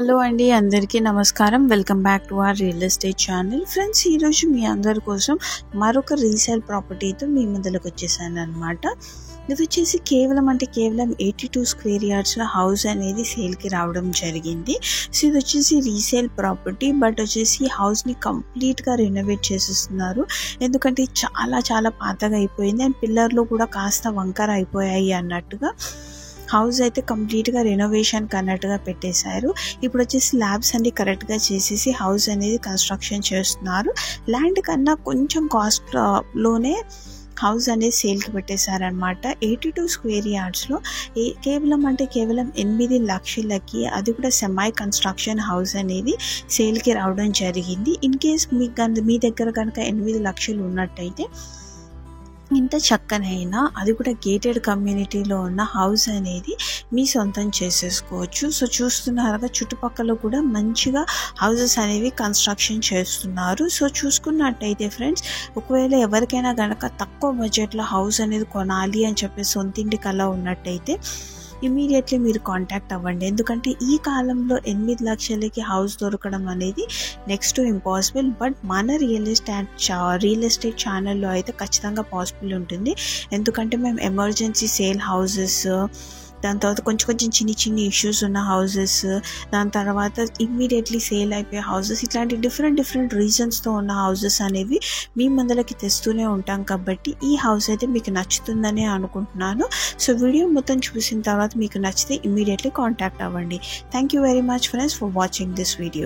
Hello అండి, అందరికీ నమస్కారం. Welcome back to our real estate channel. Friends, ఈరోజు మీ అందరి కోసం మరొక రీసేల్ ప్రాపర్టీతో మీ ముందుకు వచ్చేసాను అనమాట. ఇది వచ్చేసి కేవలం 82 స్క్వేర్ యార్డ్స్లో హౌస్ అనేది సేల్కి రావడం జరిగింది. సో ఇది వచ్చేసి రీసేల్ ప్రాపర్టీ, బట్ వచ్చేసి హౌస్ని కంప్లీట్గా రెనోవేట్ చేసేస్తున్నారు. ఎందుకంటే చాలా చాలా పాతగా అయిపోయింది అండ్ పిల్లర్లు కూడా కాస్త వంకర అయిపోయాయి అన్నట్టుగా హౌస్ అయితే కంప్లీట్గా రెనోవేషన్ అన్నట్టుగా పెట్టేశారు. ఇప్పుడు వచ్చేసి ల్యాబ్స్ అన్ని కరెక్ట్గా చేసేసి హౌస్ అనేది కన్స్ట్రక్షన్ చేస్తున్నారు. ల్యాండ్ కన్నా కొంచెం కాస్ట్లోనే హౌస్ అనేది సేల్కి పెట్టేశారనమాట. 82 స్క్వేర్ యార్డ్స్లో కేవలం 8 లక్షలకి, అది కూడా సెమై కన్స్ట్రక్షన్ హౌస్ అనేది సేల్కి రావడం జరిగింది. ఇన్ కేస్ మీ దగ్గర కనుక 8 లక్షలు ఉన్నట్టయితే ఇంత చక్కనైనా, అది కూడా గేటెడ్ కమ్యూనిటీలో ఉన్న హౌస్ అనేది మీ సొంతం చేసేసుకోవచ్చు. సో చూస్తున్నారుగా, చుట్టుపక్కల కూడా మంచిగా హౌసెస్ అనేవి కన్స్ట్రక్షన్ చేస్తున్నారు. సో చూసుకున్నట్టయితే ఫ్రెండ్స్, ఒకవేళ ఎవరికైనా కనుక తక్కువ బడ్జెట్లో హౌస్ అనేది కొనాలి అని చెప్పి సొంతింటి కళ ఉన్నట్టయితే ఇమీడియట్లీ మీరు కాంటాక్ట్ అవ్వండి. ఎందుకంటే ఈ కాలంలో 8 లక్షలకి హౌస్ దొరకడం అనేది నెక్స్ట్ ఇంపాసిబుల్. బట్ మన రియల్ ఎస్టేట్ ఛానల్లో అయితే ఖచ్చితంగా పాసిబుల్ ఉంటుంది. ఎందుకంటే మేము ఎమర్జెన్సీ సేల్ హౌసెస్, దాని తర్వాత కొంచెం చిన్ని ఇష్యూస్ ఉన్న హౌసెస్, దాని తర్వాత ఇమ్మీడియట్లీ సేల్ అయిపోయే హౌసెస్, ఇట్లాంటి డిఫరెంట్ రీజన్స్తో ఉన్న హౌసెస్ అనేవి మీ ముందలకి తెస్తూనే ఉంటాం. కాబట్టి ఈ హౌస్ అయితే మీకు నచ్చుతుందని అనుకుంటున్నాను. సో వీడియో మొత్తం చూసిన తర్వాత మీకు నచ్చితే ఇమ్మీడియట్లీ కాంటాక్ట్ అవ్వండి. Thank you very much friends for watching this video.